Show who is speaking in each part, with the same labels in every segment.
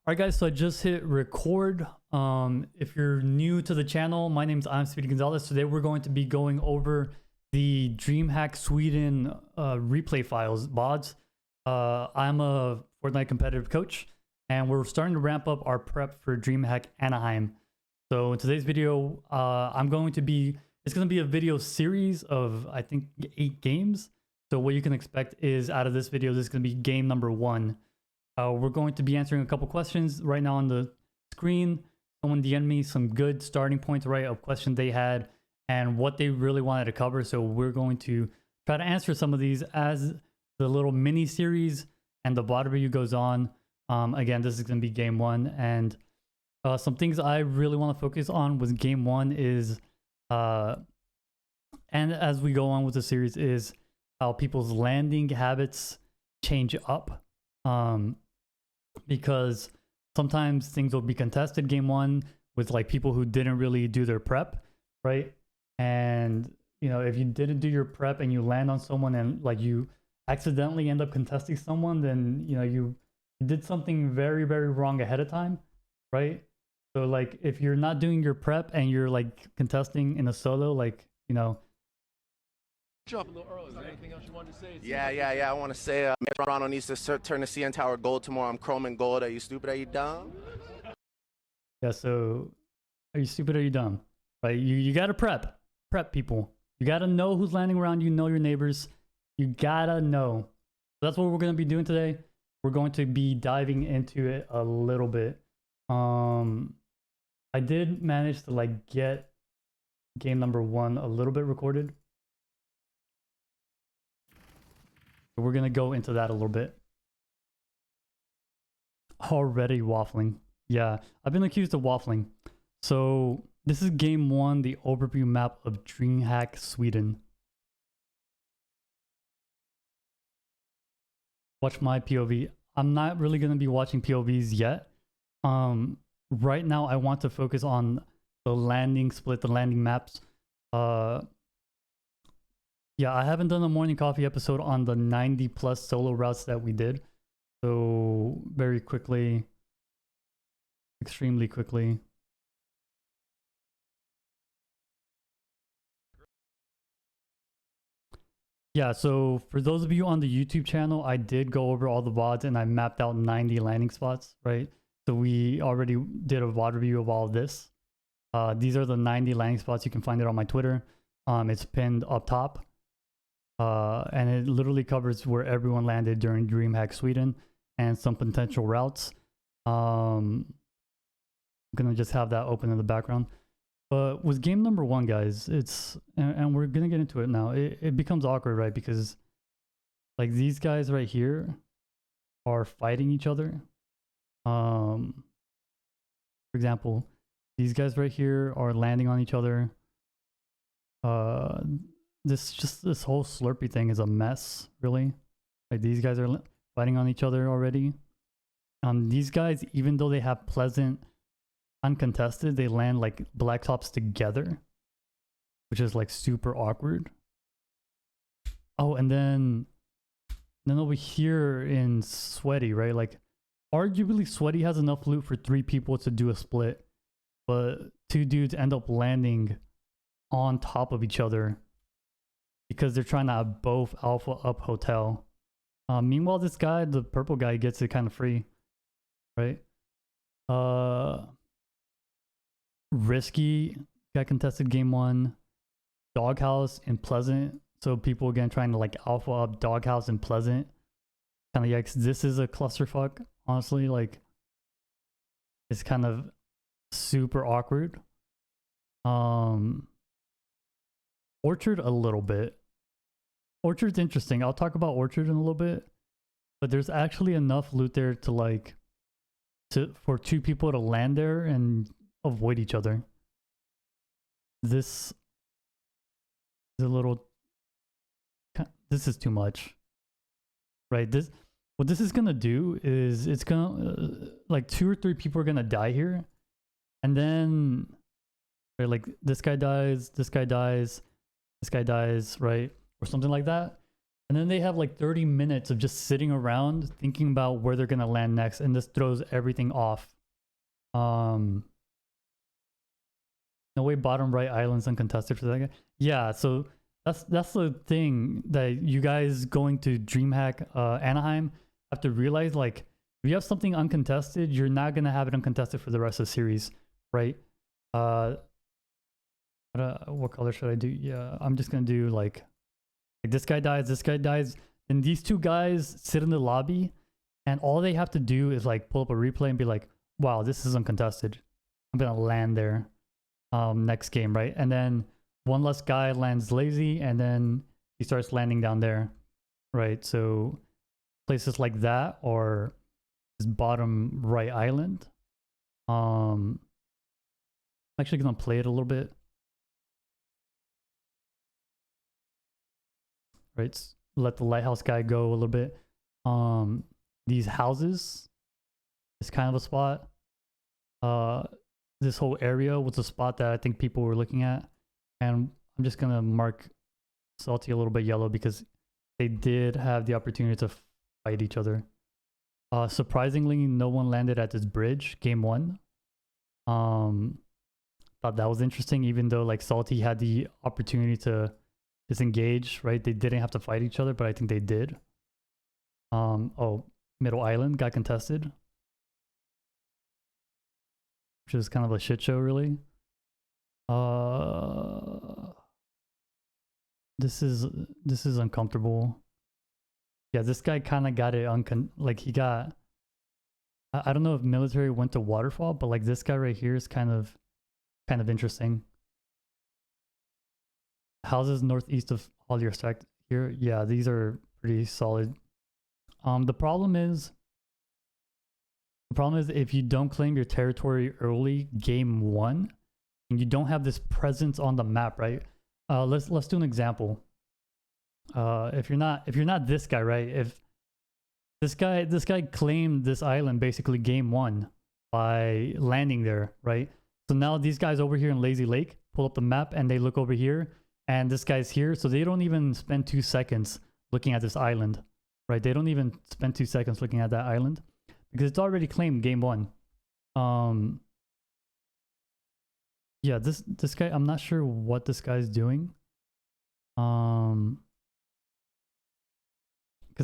Speaker 1: Alright guys, so I just hit record. If you're new to the channel, my name's I'm Speedy Gonzalez. Today we're going to be going over the DreamHack Sweden replay files, VODs. I'm a Fortnite competitive coach, and we're starting to ramp up our prep for DreamHack Anaheim. So in today's video, it's going to be a video series of, I think, 8 games. So what you can expect is out of this video, this is going to be game number 1. We're going to be answering a couple questions right now on the screen. Someone DM'd me some good starting points, right, of questions they had and what they really wanted to cover. So we're going to try to answer some of these as the little mini series and the VOD review goes on. Again, this is going to be game 1, and some things I really want to focus on with game 1 is, and as we go on with the series, is how people's landing habits change up. Because sometimes things will be contested game 1 with like people who didn't really do their prep, right? And you know, if you didn't do your prep and you land on someone and like you accidentally end up contesting someone, then you know you did something very, very wrong ahead of time, right? So like if you're not doing your prep and you're like contesting in a solo, like, you know,
Speaker 2: Drop a little early. Is there anything else you wanted to say?
Speaker 3: Yeah. I want to say, Toronto needs to turn the CN Tower gold tomorrow. I'm chrome and gold. Are you stupid? Are you dumb?
Speaker 1: yeah, so are you stupid or are you dumb? Right? You gotta prep people. You gotta know who's landing around you, know your neighbors. You gotta know. So that's what we're gonna be doing today. We're going to be diving into it a little bit. I did manage to like get game number 1 a little bit recorded. We're going to go into that a little bit. Already waffling. Yeah, I've been accused of waffling. So this is game 1, the overview map of DreamHack Sweden. Watch my POV. I'm not really going to be watching POVs yet. Right now I want to focus on the landing split, the landing maps. Yeah, I haven't done a morning coffee episode on the 90 plus solo routes that we did. So very quickly, extremely quickly. Yeah, so for those of you on the YouTube channel, I did go over all the VODs and I mapped out 90 landing spots, right? So we already did a VOD review of all of this. These are the 90 landing spots. You can find it on my Twitter. It's pinned up top. And it literally covers where everyone landed during DreamHack Sweden and some potential routes. I'm gonna just have that open in the background. But with game number 1, guys, it's and we're gonna get into it now. It becomes awkward, right? Because like these guys right here are fighting each other. For example, these guys right here are landing on each other. This whole Slurpee thing is a mess, really. Like these guys are fighting on each other already. These guys, even though they have pleasant uncontested, they land like black tops together, which is like super awkward. Oh, and then over here in Sweaty, right? Like arguably Sweaty has enough loot for 3 people to do a split, but 2 dudes end up landing on top of each other because they're trying to have both alpha up hotel. Meanwhile, this guy, the purple guy, gets it kind of free, right? Risky got contested game 1. Doghouse and Pleasant. So people again trying to like alpha up Doghouse and Pleasant. Kind of yikes. This is a clusterfuck, honestly. Like it's kind of super awkward. Orchard a little bit. Orchard's interesting. I'll talk about Orchard in a little bit, but there's actually enough loot there to like for 2 people to land there and avoid each other. This is a little. This is too much, right? What this is gonna do is it's gonna like 2 or 3 people are gonna die here, and then right, like this guy dies, this guy dies, this guy dies, right? Or something like that. And then they have like 30 minutes of just sitting around thinking about where they're gonna land next, and this throws everything off. No way, bottom right island's uncontested for that guy. Yeah, so that's the thing that you guys going to DreamHack Anaheim have to realize. Like, if you have something uncontested, you're not gonna have it uncontested for the rest of the series, right? What color should I do? Yeah, I'm just gonna do like this guy dies, and these two guys sit in the lobby, and all they have to do is like pull up a replay and be like, wow, this is uncontested. I'm gonna land there next game, right? And then one less guy lands lazy, and then he starts landing down there, right? So places like that, or this bottom right island. I'm actually gonna play it a little bit. Right, let the lighthouse guy go a little bit. These houses is kind of a spot. This whole area was a spot that I think people were looking at, and I'm just gonna mark Salty a little bit yellow because they did have the opportunity to fight each other. Surprisingly, no one landed at this bridge game one. Thought that was interesting, even though like Salty had the opportunity to disengage, right? They didn't have to fight each other, but I think they did. Oh, middle island got contested, which is kind of a shit show, really. This is uncomfortable. Yeah, this guy kind of got it like he got. I don't know if military went to waterfall, but like this guy right here is kind of interesting. Houses northeast of Hollier Stack here. Yeah, these are pretty solid. The problem is if you don't claim your territory early game one, and you don't have this presence on the map, right? Let's do an example. If you're not this guy, right? If this guy claimed this island basically game one by landing there, right? So now these guys over here in Lazy Lake pull up the map and they look over here, and this guy's here, so they don't even spend 2 seconds looking at this island, right? They don't even spend 2 seconds looking at that island because it's already claimed game one. Yeah, this guy, I'm not sure what this guy's doing. Because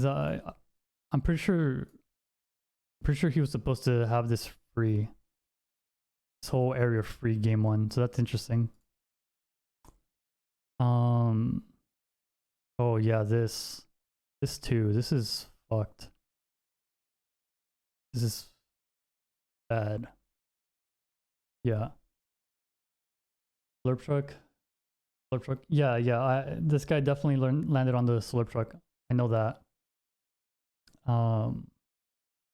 Speaker 1: I'm pretty sure he was supposed to have this free, this whole area free game one, so that's interesting. Oh yeah, this too. This is fucked. This is bad. Yeah. Slurp truck. Yeah. This guy definitely landed on the slurp truck. I know that.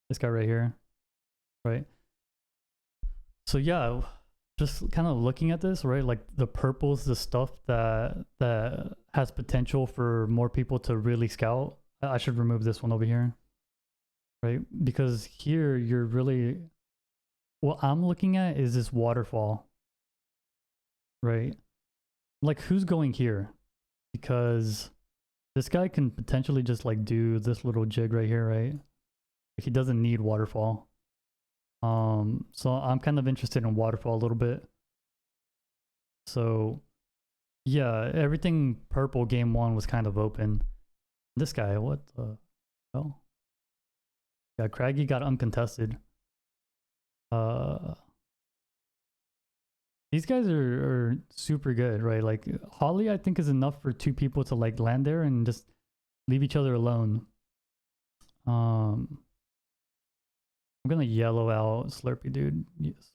Speaker 1: This guy right here, right? So yeah, just kind of looking at this, right? Like the purple's the stuff that has potential for more people to really scout. I should remove this one over here, right? Because here you're really, what I'm looking at is this waterfall, right? Like who's going here? Because this guy can potentially just like do this little jig right here, right? Like he doesn't need waterfall. So I'm kind of interested in waterfall a little bit. So yeah, everything purple game one was kind of open. This guy, what the hell? Yeah, Craggy got uncontested. These guys are super good, right? Like Holly, I think is enough for 2 people to like land there and just leave each other alone. I'm gonna yellow out Slurpee, dude.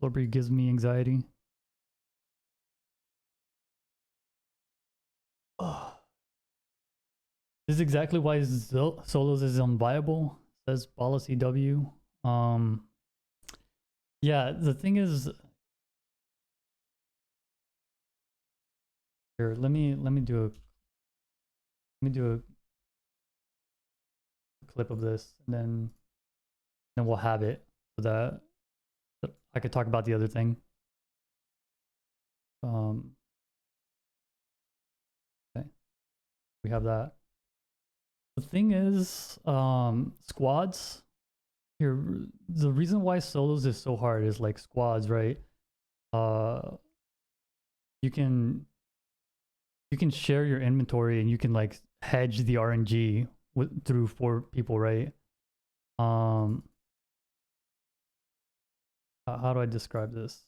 Speaker 1: Slurpee gives me anxiety. Oh. This is exactly why solos is unviable, says Policy W. Yeah, the thing is, here, let me do a clip of this, and then we'll have it so that I could talk about the other thing. Okay, we have that. The thing is, squads here. The reason why solos is so hard is like squads, right? Uh, you can share your inventory and you can like hedge the RNG through 4 people, right? Um, how do I describe this?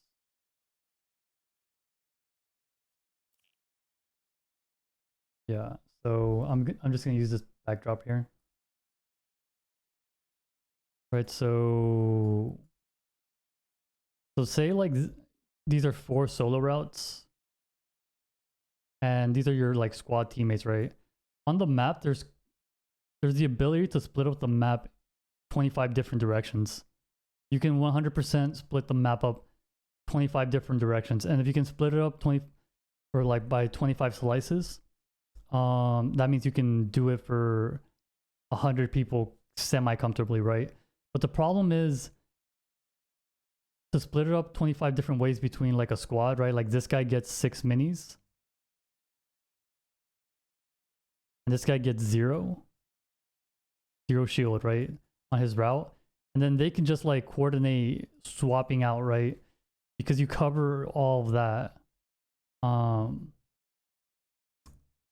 Speaker 1: Yeah, so I'm just gonna use this backdrop here. Right, so say like these are 4 solo routes, and these are your like squad teammates, right? On the map, there's the ability to split up the map 25 different directions. You can 100% split the map up 25 different directions, and if you can split it up 20 or like by 25 slices, that means you can do it for 100 people semi comfortably, right? But the problem is to split it up 25 different ways between like a squad, right? Like this guy gets 6 minis, and this guy gets 0 shield, right, on his route, and then they can just like coordinate swapping out, right? Because you cover all of that.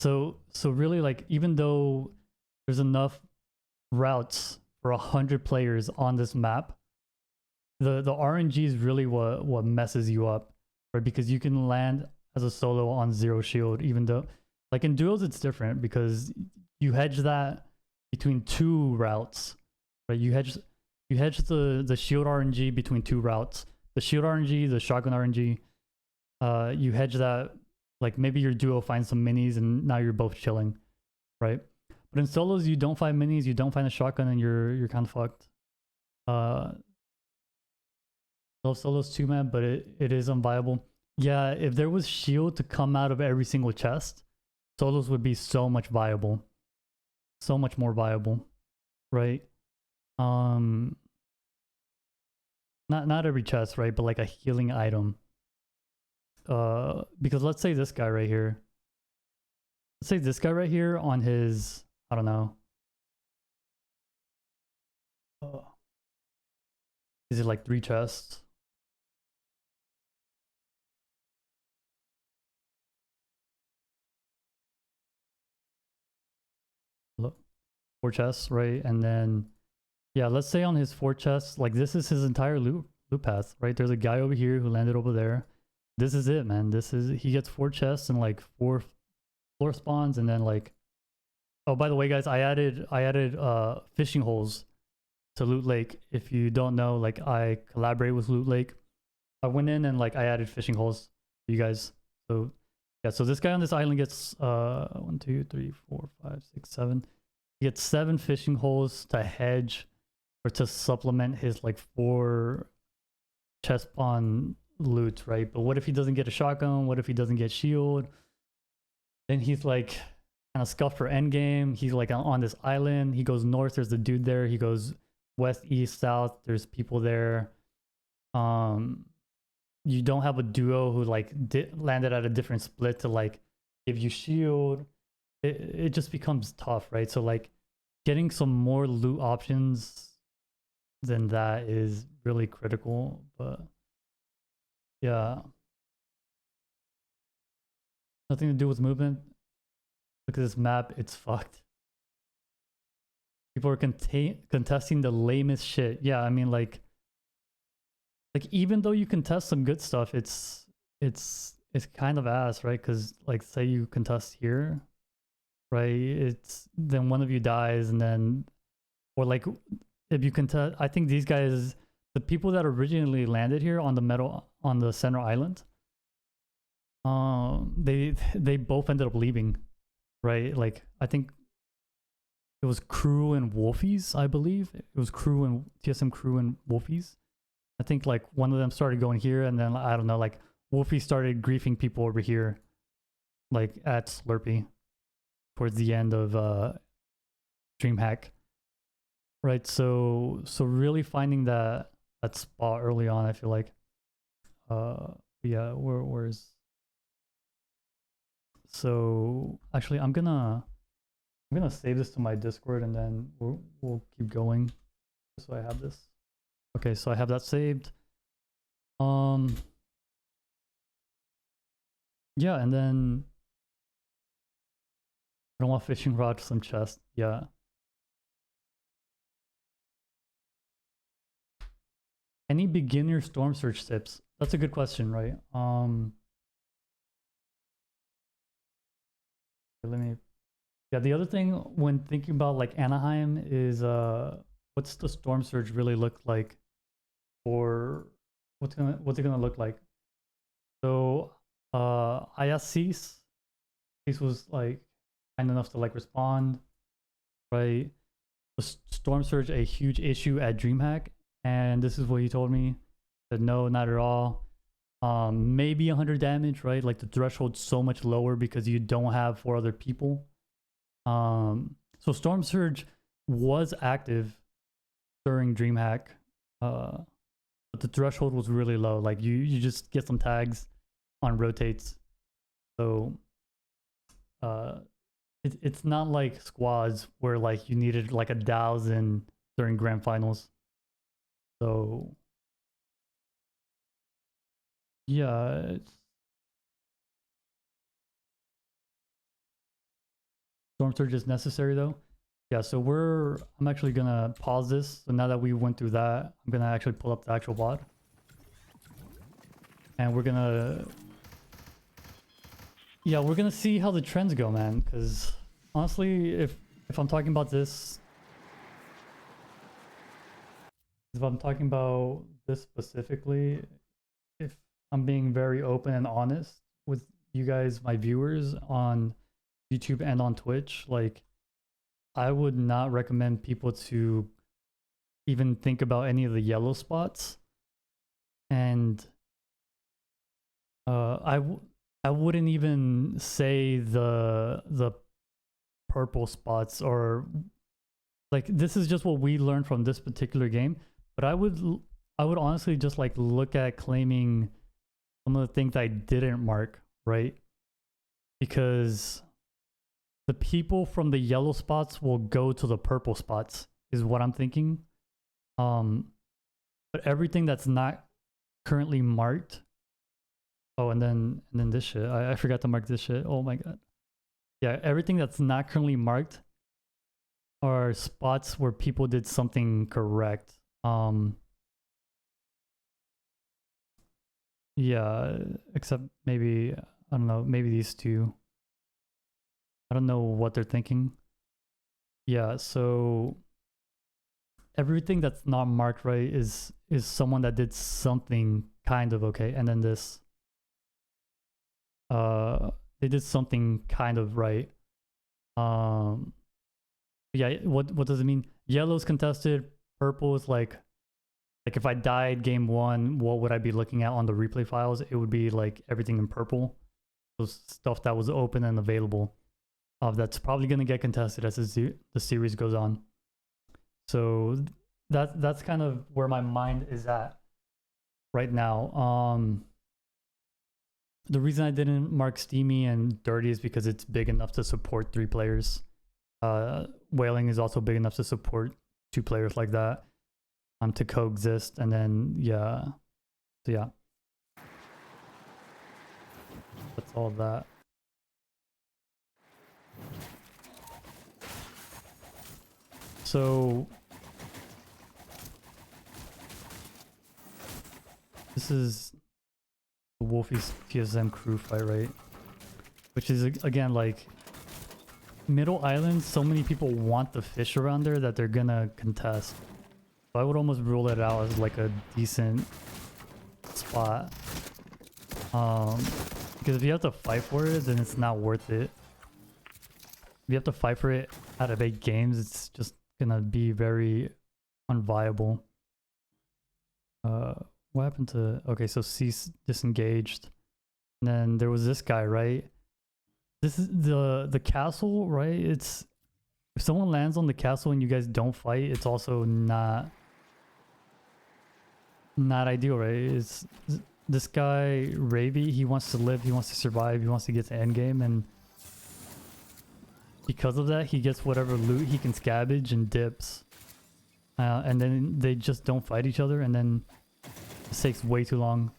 Speaker 1: So really, like, even though there's enough routes for 100 players on this map, the RNG is really what messes you up, right? Because you can land as a solo on 0 shield, even though like in duos it's different because you hedge that between 2 routes, right? You hedge the shield RNG between 2 routes. The shield RNG, the shotgun RNG, you hedge that, like maybe your duo finds some minis and now you're both chilling, right? But in solos, you don't find minis, you don't find a shotgun, and you're kind of fucked. Love solos too, man, but it is unviable. Yeah, if there was shield to come out of every single chest, solos would be so much viable, so much more viable, right? Not every chest, right? But like a healing item. Because let's say this guy right here. Let's say this guy right here on his, I don't know. Is it like 3 chests? Look, 4 chests, right? And then, yeah, let's say on his 4 chests, like this is his entire loot path, right? There's a guy over here who landed over there. This is it, man. He gets 4 chests and like 4 floor spawns, and then like, oh, by the way, guys, I added fishing holes to Loot Lake. If you don't know, like I collaborate with Loot Lake. I went in and like I added fishing holes for you guys. So yeah, so this guy on this island gets 1, 2, 3, 4, 5, 6, 7. He gets 7 fishing holes to hedge or to supplement his like 4 chest spawn loot, right? But what if he doesn't get a shotgun? What if he doesn't get shield? Then he's like kind of scuffed for endgame. He's like on this island. He goes north, there's the dude there. He goes west, east, south, there's people there. You don't have a duo who like landed at a different split to like give you shield. It just becomes tough, right? So like getting some more loot options than that is really critical. But yeah, nothing to do with movement. Look at this map, it's fucked. People are contesting the lamest shit. Yeah, I mean like even though you contest some good stuff, it's kind of ass, right? Because like say you contest here, right? It's then one of you dies, and then or like if you contest, I think these guys, the people that originally landed here on the center island, they both ended up leaving, right? Like I think it was Crew and Wolfies, I believe. It was Crew and TSM Crew and Wolfies. I think like one of them started going here, and then I don't know, like Wolfie started griefing people over here, like at Slurpee, towards the end of DreamHack, right? So really finding that spot early on, I feel like, yeah, where's so actually I'm gonna I'm gonna save this to my Discord and then we'll keep going. So I have this. Okay, so I have that saved. Yeah, and then I don't want fishing rod, some chest. Yeah. Any beginner storm surge tips? That's a good question, right? Let me. Yeah, the other thing when thinking about like Anaheim is what's the storm surge really look like, or what's it gonna look like? So I asked Cease. Cease was like kind enough to like respond, right? Was storm surge a huge issue at DreamHack? And this is what he told me. That no, not at all. Maybe 100 damage, right? Like the threshold's so much lower because you don't have 4 other people. So Storm Surge was active during DreamHack, but the threshold was really low. Like you just get some tags on rotates. So it's not like squads where like you needed like 1,000 during grand finals. So yeah, Storm Surge is necessary though. Yeah, so I'm actually gonna pause this. So now that we went through that, I'm gonna actually pull up the actual VOD. And we're gonna see how the trends go, man. Because honestly, if I'm talking about this, specifically, if I'm being very open and honest with you guys, my viewers on YouTube and on Twitch, like I would not recommend people to even think about any of the yellow spots. And I wouldn't even say the purple spots, or like this is just what we learned from this particular game. But I would honestly just like look at claiming some of the things I didn't mark, right? Because the people from the yellow spots will go to the purple spots is what I'm thinking. But everything that's not currently marked. Oh, and then this shit. I forgot to mark this shit. Oh my god. Yeah, everything that's not currently marked are spots where people did something correct. Yeah, except maybe, I don't know, maybe these two. I don't know what they're thinking. Yeah, so everything that's not marked right is someone that did something kind of okay. And then this, they did something kind of right. Yeah, what does it mean? Yellow's contested, purple is like if I died game 1, what would I be looking at on the replay files? It would be like everything in purple. Those stuff that was open and available. That's probably going to get contested as the series goes on. So that's kind of where my mind is at right now. The reason I didn't mark Steamy and Dirty is because it's big enough to support 3 players. Whaling is also big enough to support 2 players like that. To coexist, and then yeah. So yeah. That's all that. So this is Wolfie's PSM crew fight, right? Which is again like Middle Island, so many people want the fish around there that they're gonna contest. So I would almost rule it out as like a decent spot. Because if you have to fight for it, then it's not worth it. If you have to fight for it out of 8 games, it's just gonna be very unviable. What happened to... Okay, so Cease disengaged. And then there was this guy, right? This is the castle, right? It's... If someone lands on the castle and you guys don't fight, it's also not ideal, right? It's this guy Ravi, he wants to live, he wants to survive, he wants to get to endgame, and because of that, he gets whatever loot he can scavenge and dips. And then they just don't fight each other, and then it takes way too long.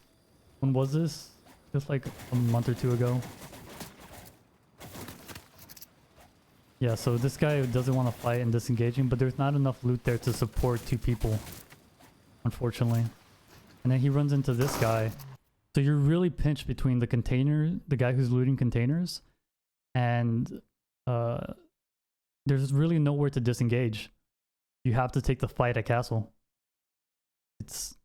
Speaker 1: When was this? Just like a month or two ago. Yeah, so this guy doesn't want to fight and disengaging, but there's not enough loot there to support 2 people, unfortunately. And then he runs into this guy. So you're really pinched between the container, the guy who's looting containers, and there's really nowhere to disengage. You have to take the fight at castle. It's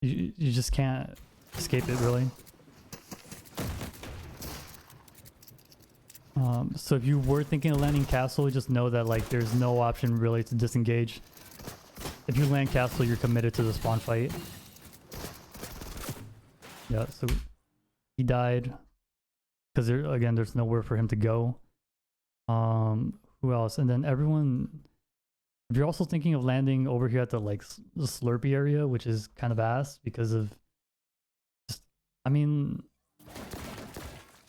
Speaker 1: you just can't escape it, really. So if you were thinking of landing castle, just know that like there's no option really to disengage. If you land castle, you're committed to the spawn fight. Yeah, so he died because again there's nowhere for him to go. Who else? And then everyone, if you're also thinking of landing over here at the like the Slurpee area, which is kind of ass because of just, I mean,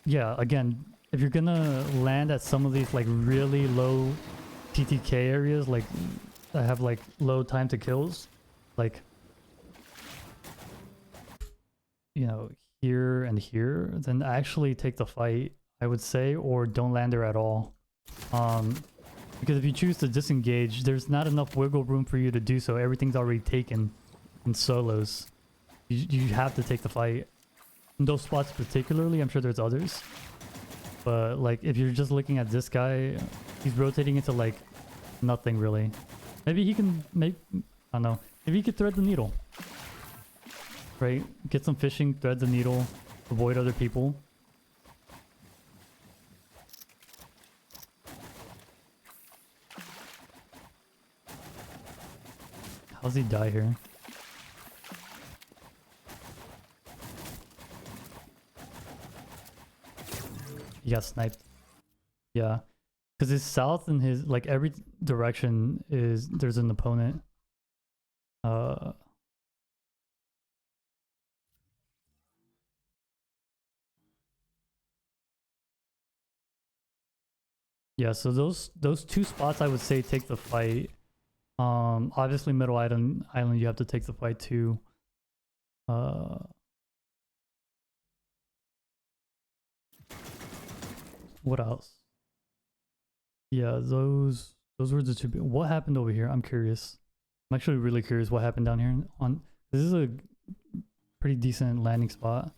Speaker 1: yeah, again, if you're gonna land at some of these like really low TTK areas, like that have like low time to kills, like, you know, here and here, then actually take the fight, I would say, or don't land there at all. Because if you choose to disengage, there's not enough wiggle room for you to do so. Everything's already taken in solos. You have to take the fight. In those spots particularly, I'm sure there's others. But like if you're just looking at this guy, he's rotating into like nothing really. Maybe he can make, I don't know, maybe he could thread the needle. Right? Get some fishing, thread the needle, avoid other people. How's he die here? He got sniped. Yeah. Because his south and his, like every direction is, there's an opponent. Yeah, so those 2 spots I would say take the fight. Obviously middle island you have to take the fight too. What else? Yeah, those were the 2. What happened over here? I'm curious. I'm actually really curious what happened down here. This is a pretty decent landing spot.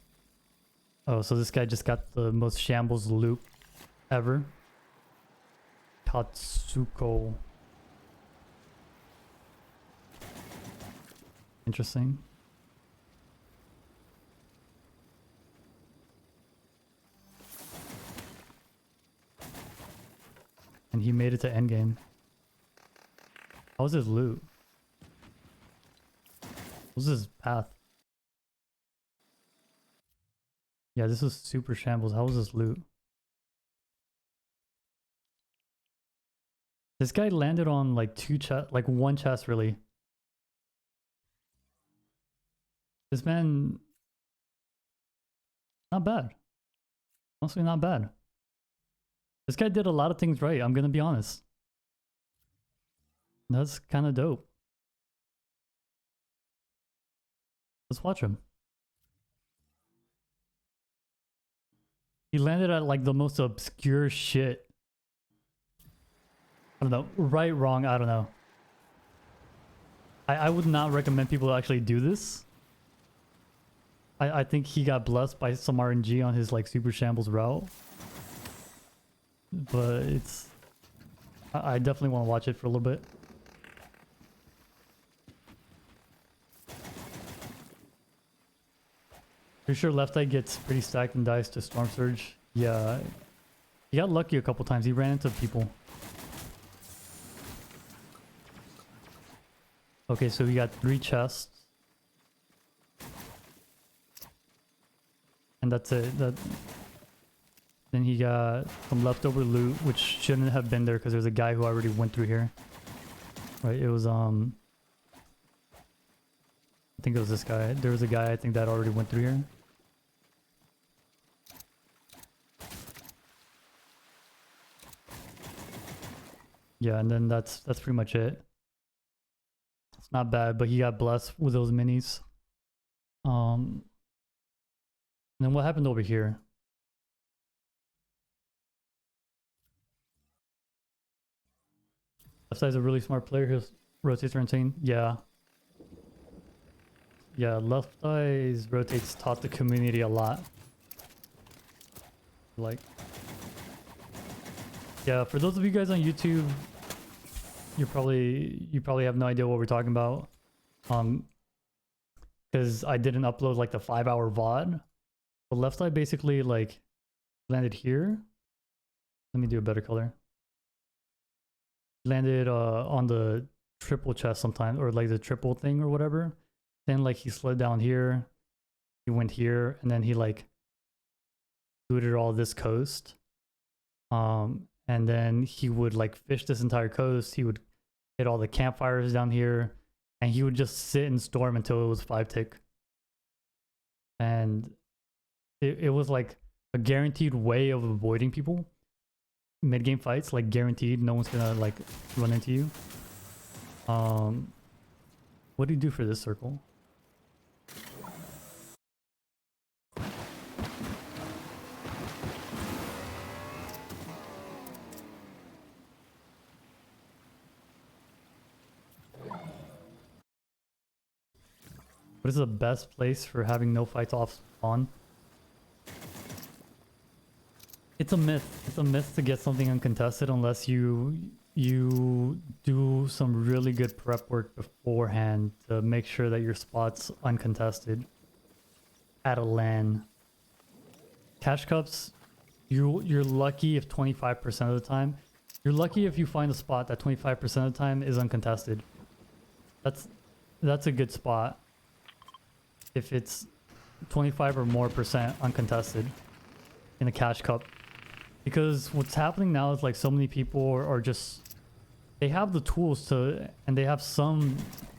Speaker 1: Oh, so this guy just got the most shambles loot ever. Tatsuko. Interesting. And he made it to endgame. How was his loot? What was his path? Yeah, this was super shambles. How was his loot? This guy landed on like 2 chests, like 1 chest really. This man, not bad. Honestly, not bad. This guy did a lot of things right, I'm gonna be honest. That's kind of dope. Let's watch him. He landed at like the most obscure shit. I don't know. Right, wrong, I don't know. I would not recommend people actually do this. I think he got blessed by some RNG on his like super shambles route. But it's... I definitely want to watch it for a little bit. Pretty sure left eye gets pretty stacked and dies to Storm Surge. Yeah. He got lucky a couple times. He ran into people. Okay, so we got 3 chests. And that's it. Then he got some leftover loot, which shouldn't have been there because there's a guy who already went through here. Right, it was I think it was this guy. There was a guy I think that already went through here. Yeah, and then that's pretty much it. It's not bad, but he got blessed with those minis. And then what happened over here? Left side's a really smart player who rotates are insane. Yeah. Yeah, left side's rotates taught the community a lot. Like, yeah, for those of you guys on YouTube, you probably have no idea what we're talking about. Because I didn't upload like the 5-hour VOD. The left side basically like landed here. Let me do a better color. Landed on the triple chest sometime, or like the triple thing or whatever. Then like he slid down here, he went here, and then he like looted all this coast. And then he would like fish this entire coast. He would hit all the campfires down here, and he would just sit and storm until it was 5-tick. And it was like a guaranteed way of avoiding people. Mid-game fights, like guaranteed, no one's gonna like run into you. What do you do for this circle? What is the best place for having no fights off spawn? It's a myth. It's a myth to get something uncontested unless you do some really good prep work beforehand to make sure that your spot's uncontested at a LAN. Cash cups, you're lucky if 25% of the time. You're lucky if you find a spot that 25% of the time is uncontested. That's a good spot. If it's 25 or more percent uncontested in a cash cup. Because what's happening now is like so many people are just, they have the tools to, and they have some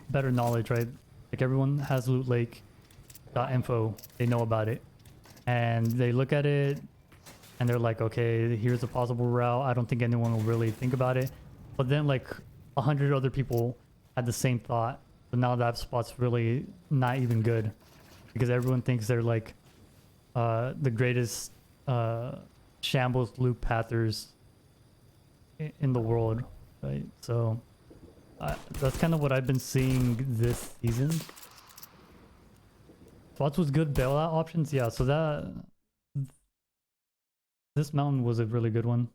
Speaker 1: better knowledge, right? Like everyone has loot lake.info, they know about it. And they look at it and they're like, okay, here's a possible route. I don't think anyone will really think about it. But then like 100 other people had the same thought. So now that spot's really not even good. Because everyone thinks they're like the greatest shambles loop pathers in the world, right? So that's kind of what I've been seeing this season. Spots with good bailout options, yeah. So this mountain was a really good one.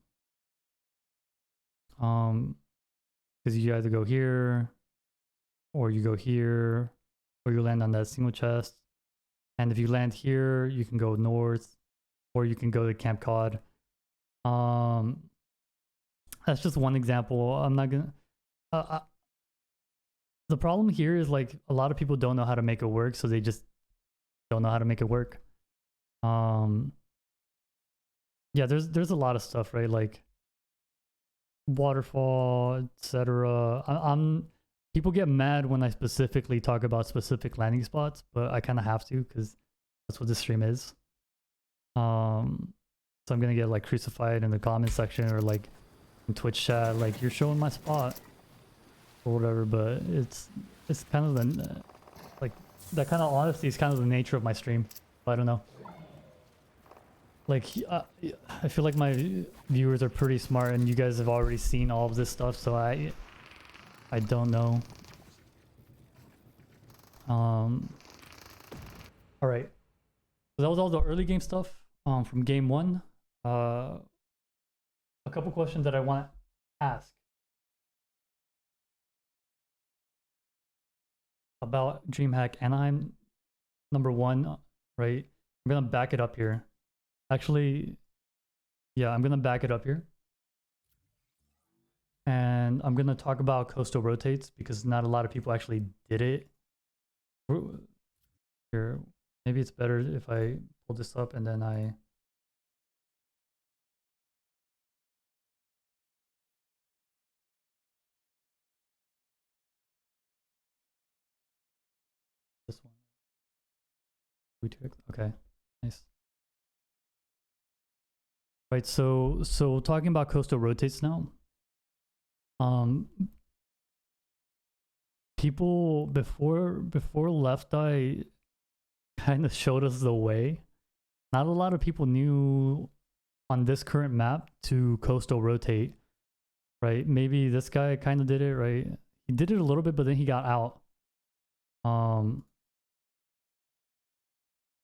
Speaker 1: Because you either go here, or you go here, or you land on that single chest. And if you land here, you can go north, or you can go to Camp Cod. That's just one example. I'm not gonna. The problem here is like a lot of people don't know how to make it work, so they just don't know how to make it work. Yeah, there's a lot of stuff, right? Like waterfall, etc. People get mad when I specifically talk about specific landing spots, but I kind of have to because that's what this stream is. So I'm gonna get like crucified in the comment section or like in Twitch chat, like you're showing my spot or whatever. But it's kind of the like that kind of honesty is kind of the nature of my stream. I don't know. Like I feel like my viewers are pretty smart, and you guys have already seen all of this stuff, so I don't know. All right. So that was all the early game stuff from game 1. A couple questions that I want to ask about DreamHack Anaheim. Number 1, right? I'm gonna back it up here. Actually, yeah, I'm gonna back it up here. And I'm gonna talk about coastal rotates because not a lot of people actually did it. Here, maybe it's better if I pull this up and then I this one. Okay, nice. Right, so talking about coastal rotates now. Um, people before Left Eye kind of showed us the way. Not a lot of people knew on this current map to coastal rotate, right? Maybe this guy kind of did it, right? He did it a little bit, but then he got out.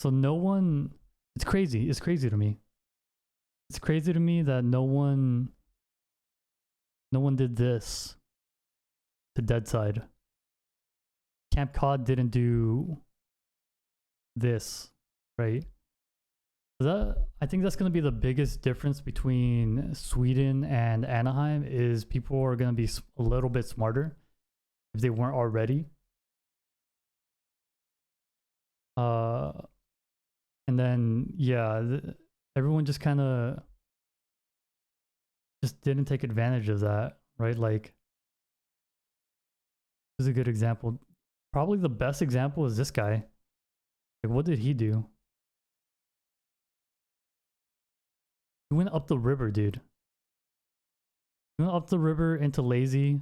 Speaker 1: So no one, it's crazy. It's crazy to me. It's crazy to me that no one did this to Deadside. Camp Cod didn't do this, right? I think that's going to be the biggest difference between Sweden and Anaheim is people are going to be a little bit smarter if they weren't already. And then yeah, everyone just kind of just didn't take advantage of that, right? Like, this is a good example. Probably the best example is this guy. Like, what did he do? He went up the river, dude. He went up the river into Lazy.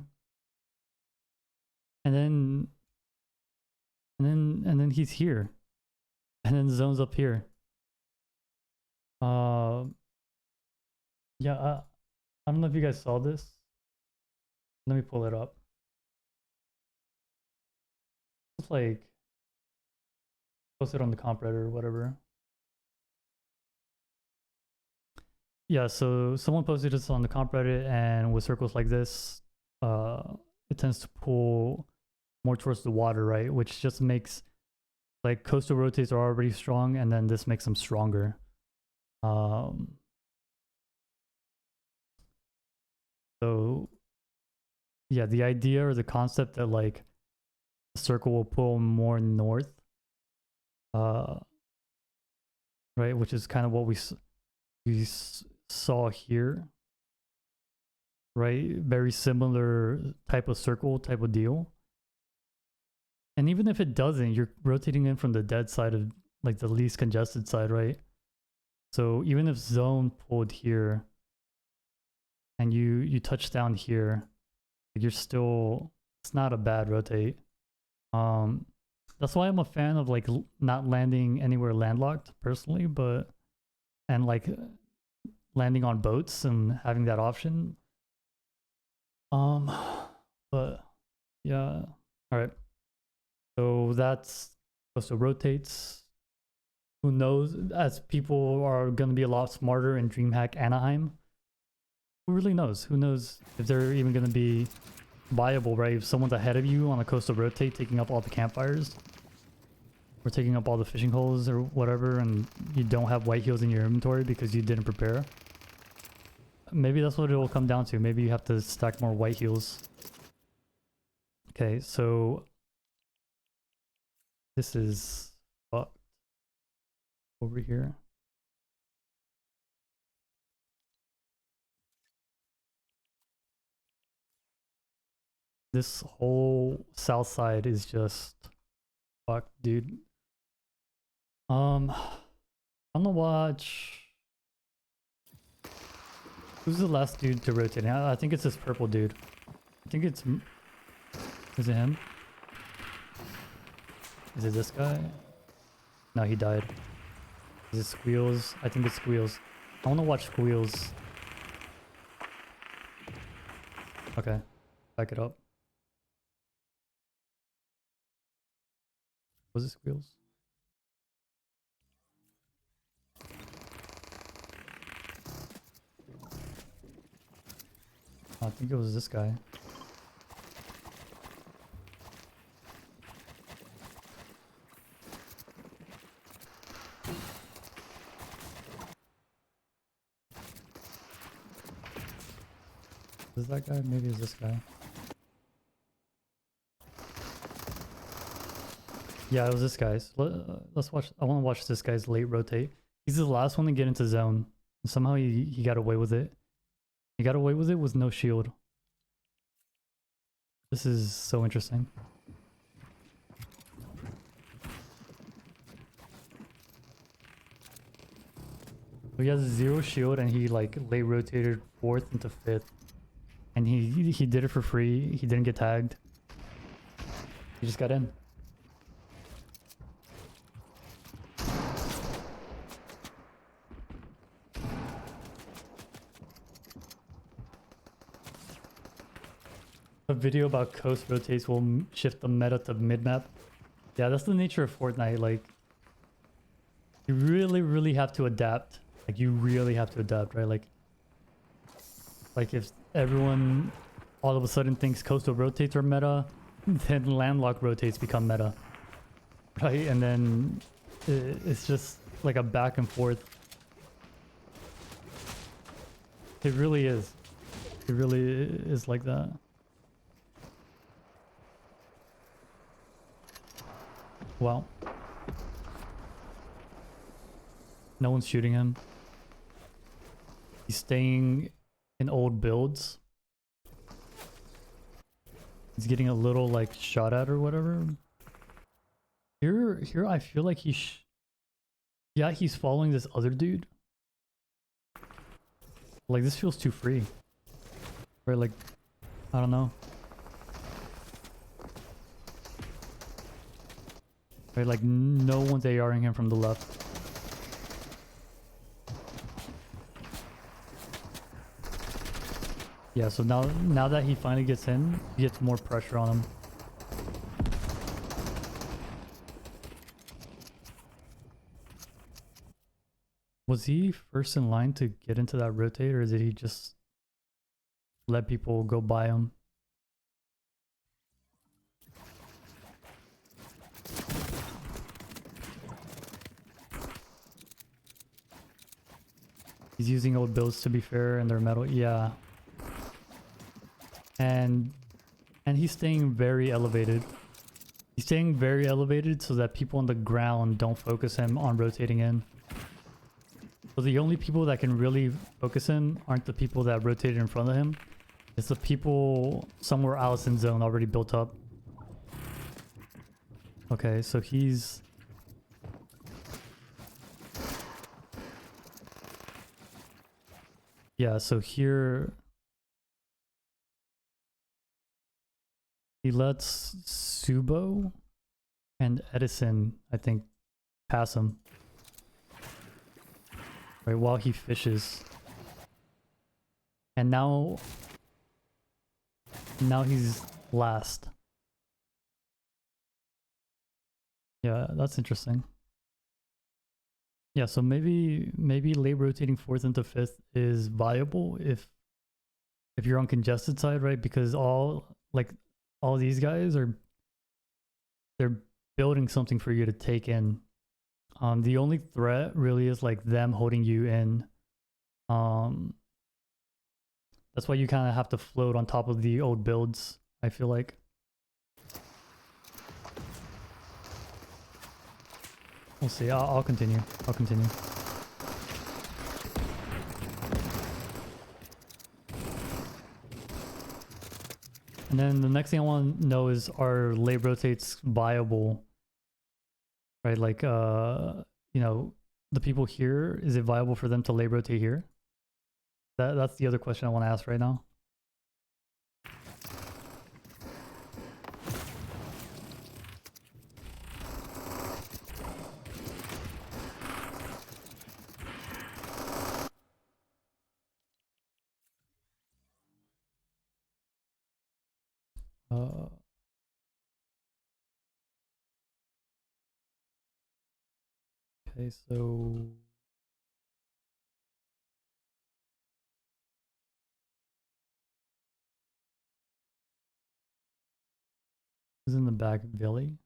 Speaker 1: And then he's here. And then the zone's up here. Yeah, I don't know if you guys saw this. Let me pull it up. It's like posted on the comp Reddit or whatever. Yeah, so someone posted this on the comp Reddit, and with circles like this, it tends to pull more towards the water, right? Which just makes, like, coastal rotates are already strong, and then this makes them stronger. So yeah, the idea or the concept that like the circle will pull more north, right, which is kind of what we saw here, right? Very similar type of circle type of deal. And even if it doesn't, you're rotating in from the dead side of, like, the least congested side, right? So even if zone pulled here and you touch down here, you're still, it's not a bad rotate. That's why I'm a fan of like not landing anywhere landlocked personally, but and like landing on boats and having that option. But yeah, all right. So that's coastal rotates. Who knows? As people are going to be a lot smarter in DreamHack Anaheim, who really knows? Who knows if they're even going to be viable, right? If someone's ahead of you on a coastal rotate, taking up all the campfires, or taking up all the fishing holes or whatever, and you don't have white heels in your inventory because you didn't prepare. Maybe that's what it will come down to. Maybe you have to stack more white heels. Okay, so this is fucked over here. This whole south side is just fucked, dude. I'm gonna watch. Who's the last dude to rotate? I think it's this purple dude. I think it's. Is it him? Is it this guy? No, he died. Is it Squeals? I think it's Squeals. I want to watch Squeals. Okay, back it up. Was it Squeals? I think it was this guy. Is that guy? Maybe it's this guy. Yeah, it was this guy's. Let's watch. I want to watch this guy's late rotate. He's the last one to get into zone. Somehow he got away with it. He got away with it with no shield. This is so interesting. So he has 0 shield and he like late rotated 4th into 5th. And he did it for free. He didn't get tagged. He just got in. A video about coast rotates will shift the meta to mid-map. Yeah, that's the nature of Fortnite. Like, you really have to adapt. Like, you really have to adapt, right? Like if everyone all of a sudden thinks coastal rotates are meta, then landlocked rotates become meta, right? And then it's just like a back and forth. It really is. It really is like that. Wow. No one's shooting him. He's staying in old builds. He's getting a little like shot at or whatever. Here I feel like yeah, he's following this other dude. Like this feels too free. Right, like I don't know. Right, like no one's ARing him from the left. Yeah, so now that he finally gets in, he gets more pressure on him. Was he first in line to get into that rotate, or did he just let people go by him? He's using old builds to be fair, and they're metal. Yeah. And he's staying very elevated. He's staying very elevated so that people on the ground don't focus him on rotating in. So the only people that can really focus him aren't the people that rotated in front of him. It's the people somewhere else in zone already built up. Okay, so he's... Yeah, so here... He lets Subo and Edison, I think, pass him. Right, while he fishes. And now he's last. Yeah, that's interesting. Yeah, so maybe late rotating 4th into 5th is viable if you're on congested side, right? Because all these guys they're building something for you to take in. The only threat really is like them holding you in. That's why you kind of have to float on top of the old builds, I feel like. We'll see. I'll continue. I'll continue. And then the next thing I want to know is, are late rotates viable? Right, like, you know, the people here, is it viable for them to late rotate here? That's the other question I want to ask right now. Okay, so who's in the back? Billy?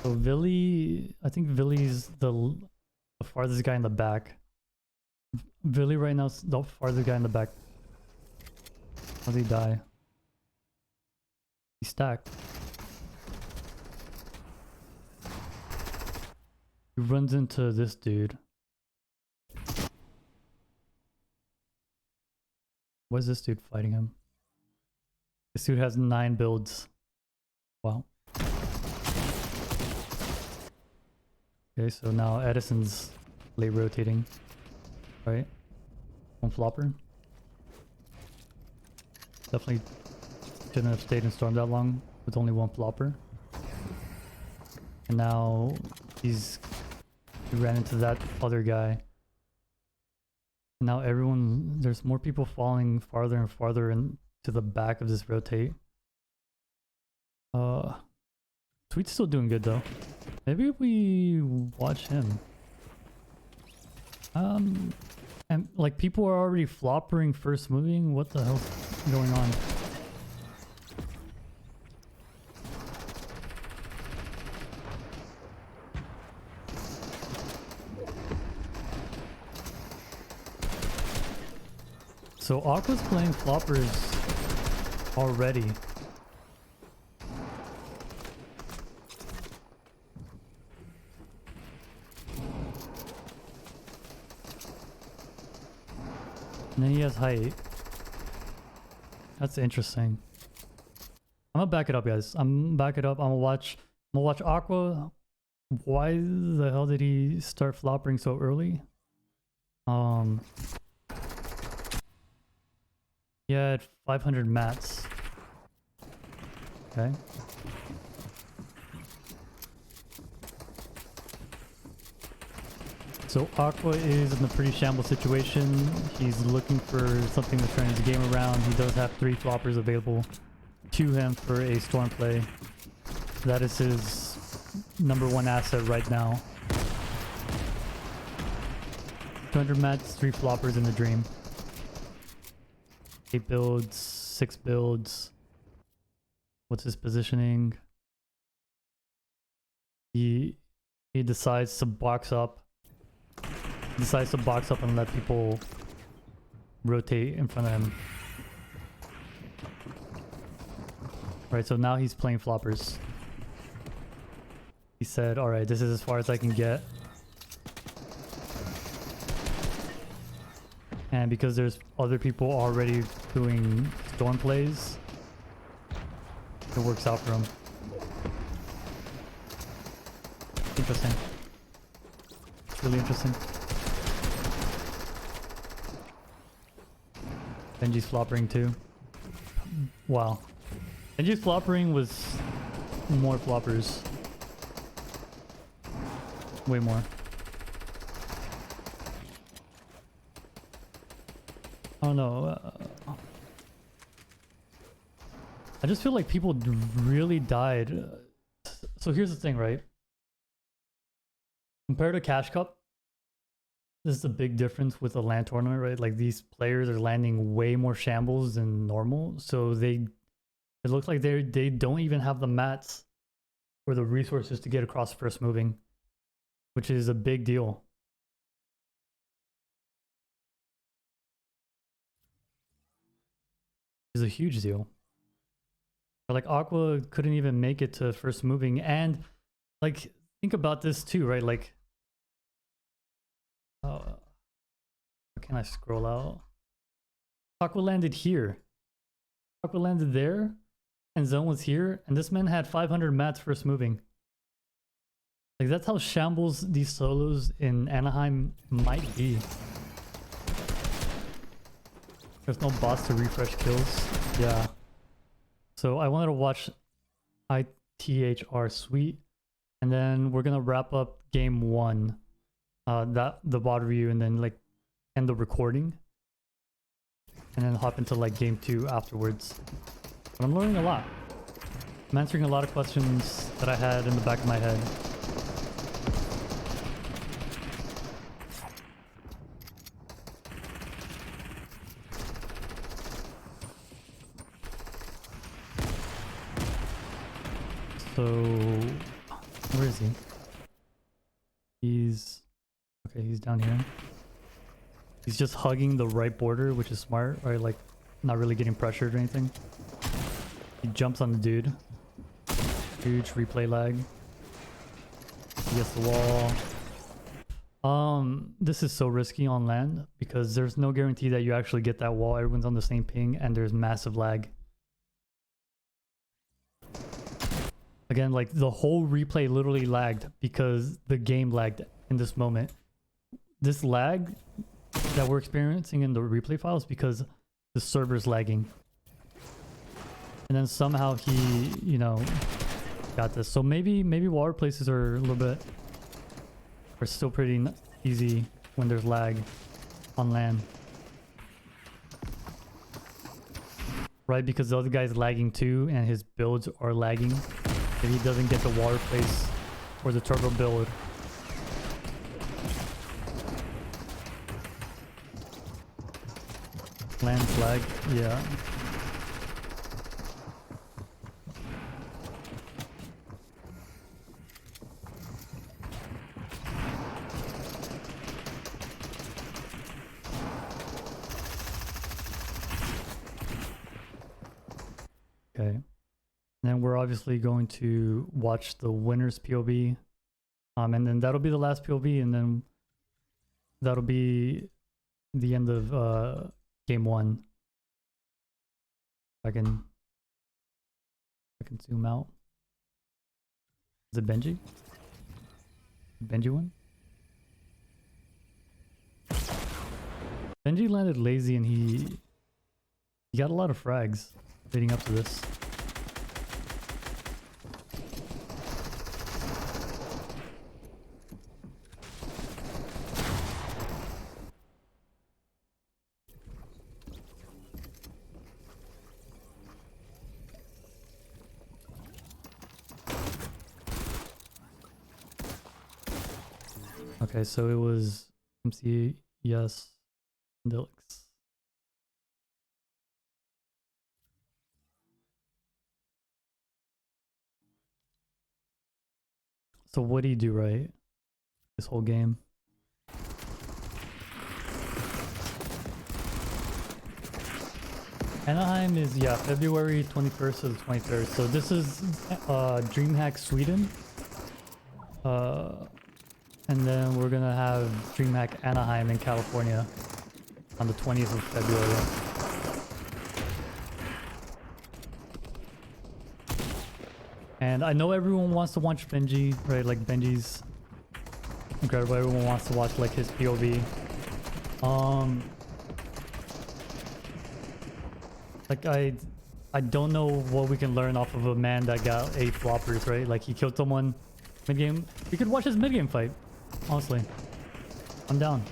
Speaker 1: So Billy, I think Billy's the farthest guy in the back. Billy right now is the farthest guy in the back. How did he die? He stacked. He runs into this dude. Why is this dude fighting him? This dude has 9 builds. Wow. Okay, so now Edison's late rotating. Right? One flopper. Definitely shouldn't have stayed in storm that long with only one flopper. And now he ran into that other guy. And now there's more people falling farther and farther into the back of this rotate. Sweet's still doing good though. Maybe we watch him. And like people are already floppering first moving. What the hell's going on? So Aqua's playing floppers already. And then he has height. That's interesting. I'm gonna back it up, guys. I'm gonna back it up. I'm gonna watch Aqua. Why the hell did he start flopping so early? He had 500 mats. Okay. So Aqua is in a pretty shambles situation. He's looking for something to turn his game around. He does have 3 floppers available to him for a storm play. That is his #1 asset right now. 200 mats, 3 floppers in the dream. 8 builds, 6 builds. What's his positioning? He decides to box up. Decides to box up and let people rotate in front of him. Right, so now he's playing floppers. He said, alright, this is as far as I can get. And because there's other people already doing storm plays, it works out for him. Interesting. It's really interesting. Benji's floppering too. Wow. Benji's floppering was more floppers. Way more. I don't know. I just feel like people really died. So here's the thing, right? Compared to Cash Cup, this is a big difference with a LAN tournament, right? Like these players are landing way more shambles than normal. So it looks like they don't even have the mats or the resources to get across first moving, which is a big deal. It's a huge deal. Like Aqua couldn't even make it to first moving, and like think about this too, right? Like how can I scroll out? Aqua landed here. Aqua landed there, and Zone was here, and this man had 500 mats first moving. Like that's how shambles these solos in Anaheim might be. There's no boss to refresh kills. Yeah. So I wanted to watch ITHR Sweet, and then we're gonna wrap up game 1, the VOD review, and then like end the recording, and then hop into like game 2 afterwards. But I'm learning a lot. I'm answering a lot of questions that I had in the back of my head. So, where is he? He's down here. He's just hugging the right border, which is smart, right? Like, not really getting pressured or anything. He jumps on the dude. Huge replay lag. He gets the wall. This is so risky on LAN because there's no guarantee that you actually get that wall. Everyone's on the same ping and there's massive lag. Again, like the whole replay literally lagged because the game lagged in this moment. this lag that we're experiencing in the replay files because the server's lagging. And then somehow he, you know, got this. So maybe water places are a little bit, are still pretty easy when there's lag on LAN. Right, because the other guy's lagging too and his builds are lagging. If he doesn't get the water place or the turbo build. LAN's lag, yeah. Okay. And then we're obviously going to watch the winner's POV. And then that'll be the last POV, and then that'll be the end of game 1. I can zoom out. Is it Benji? Benji one? Benji landed lazy and he got a lot of frags leading up to this. Okay, so it was MC, yes, Dilix. So what do you do right this whole game? Anaheim is, yeah, February 21st to the 23rd. So this is DreamHack Sweden. And then we're gonna have DreamHack Anaheim in California on the 20th of February. And I know everyone wants to watch Benji, right? Like Benji's incredible. Everyone wants to watch like his POV. Like I don't know what we can learn off of a man that got 8 floppers, right? Like he killed someone mid-game. We could watch his mid-game fight. Honestly, I'm down.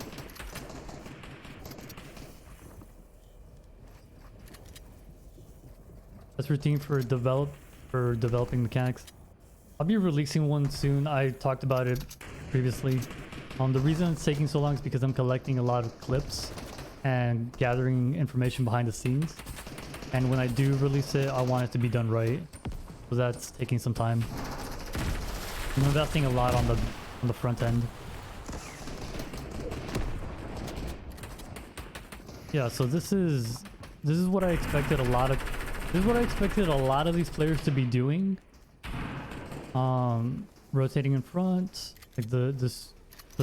Speaker 1: That's routine for developing mechanics. I'll be releasing one soon. I talked about it previously. The reason it's taking so long is because I'm collecting a lot of clips and gathering information behind the scenes. And when I do release it, I want it to be done right. So that's taking some time. I'm investing a lot on the front end. Yeah, so this is what I expected a lot of these players to be doing. Rotating in front, like the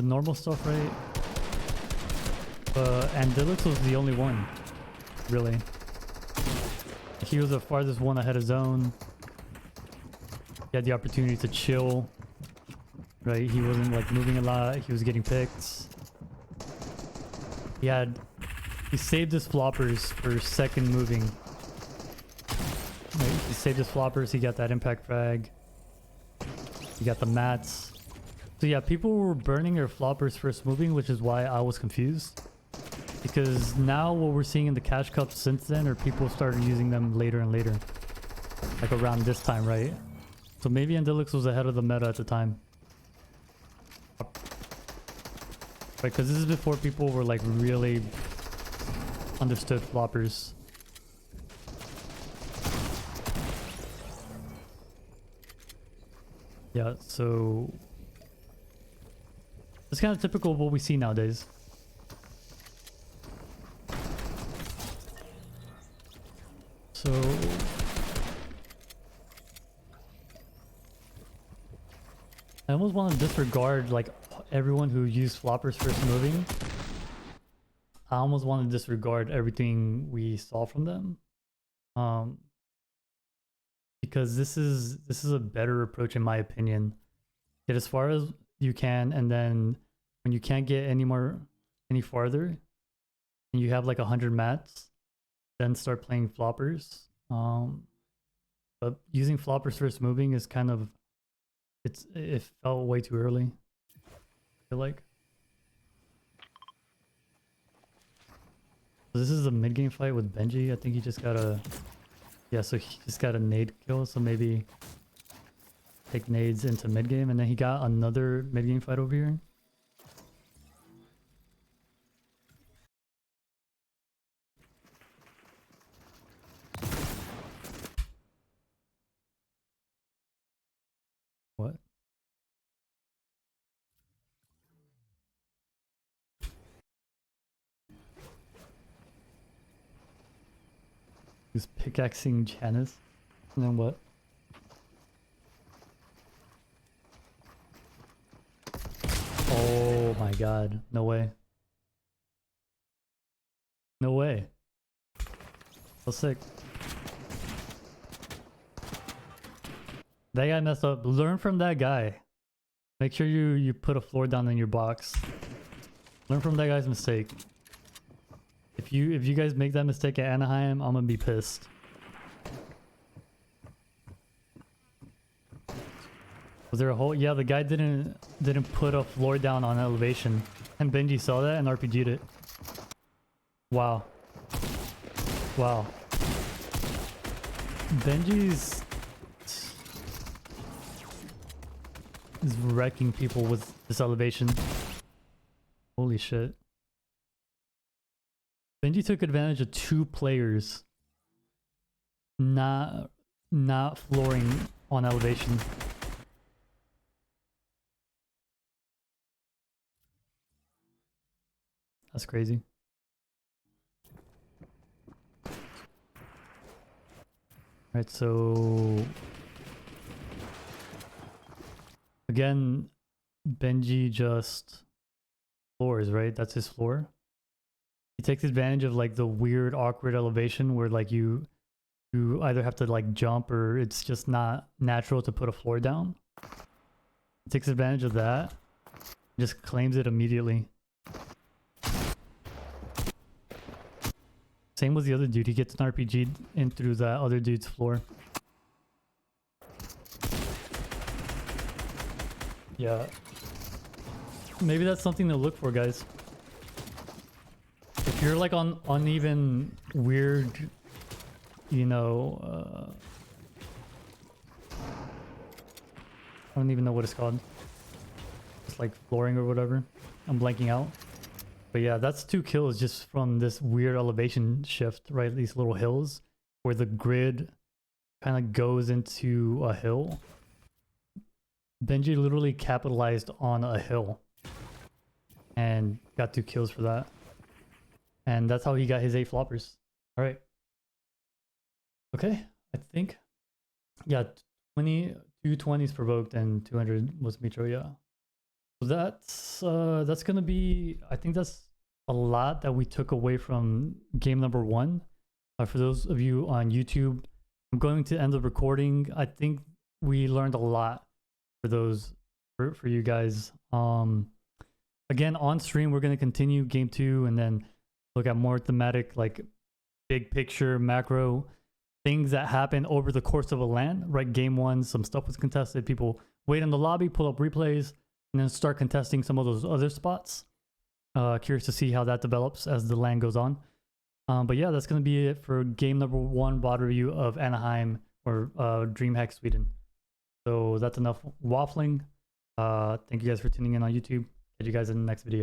Speaker 1: normal stuff, right? And Dilix was the only one, really. He was the farthest one ahead of zone. He had the opportunity to chill, right? He wasn't like moving a lot. He was getting picked. He saved his floppers for second moving. Right? He saved his floppers. He got that impact frag. He got the mats. So yeah, people were burning their floppers first moving, which is why I was confused. Because now what we're seeing in the cash cups since then are people started using them later and later. Like around this time, right? So maybe Andilix was ahead of the meta at the time. Right, because this is before people were like really understood floppers. Yeah, so it's kind of typical of what we see nowadays. So I almost want to disregard like everyone who used floppers first moving. I almost want to disregard everything we saw from them. Because this is a better approach in my opinion. Get as far as you can and then when you can't get any farther, and you have like 100 mats, then start playing floppers. But using floppers first moving is kind of it felt way too early. I feel like. So this is a mid game fight with Benji. I think he just got a so he just got a nade kill. So maybe take nades into mid game, and then he got another mid game fight over here. What? He's pickaxing Janice. And then what? Oh my god. No way. No way. So sick. That guy messed up. Learn from that guy. Make sure you put a floor down in your box. Learn from that guy's mistake. If you guys make that mistake at Anaheim, I'm gonna be pissed. Was there a hole? Yeah, the guy didn't put a floor down on elevation, and Benji saw that and RPG'd it. Wow. Wow. Benji's is wrecking people with this elevation. Holy shit. Benji took advantage of 2 players not flooring on elevation. That's crazy. Alright, so again, Benji just floors, right? That's his floor. He takes advantage of like the weird awkward elevation where like you either have to like jump or it's just not natural to put a floor down. He takes advantage of that, just claims it immediately. Same with the other dude, he gets an RPG in through that other dude's floor. Yeah. Maybe that's something to look for, guys. If you're like on uneven, weird, you know, I don't even know what it's called. It's like flooring or whatever. I'm blanking out. But yeah, that's 2 kills just from this weird elevation shift, right? These little hills where the grid kind of goes into a hill. Benji literally capitalized on a hill and got 2 kills for that. And that's how he got his 8 floppers. All right. Okay, I think. Yeah, 220s provoked and 200 was Mitro, yeah. So that's gonna be, I think that's a lot that we took away from game number 1. For those of you on YouTube, I'm going to end the recording. I think we learned a lot for those, for you guys. Again, on stream, we're gonna continue game 2 and then look at more thematic, like big picture, macro things that happen over the course of a LAN, right? Game 1, some stuff was contested. People wait in the lobby, pull up replays, and then start contesting some of those other spots. Curious to see how that develops as the LAN goes on. But yeah, that's going to be it for game number 1 VOD review of Anaheim or DreamHack Sweden. So that's enough waffling. Thank you guys for tuning in on YouTube. Catch you guys in the next video.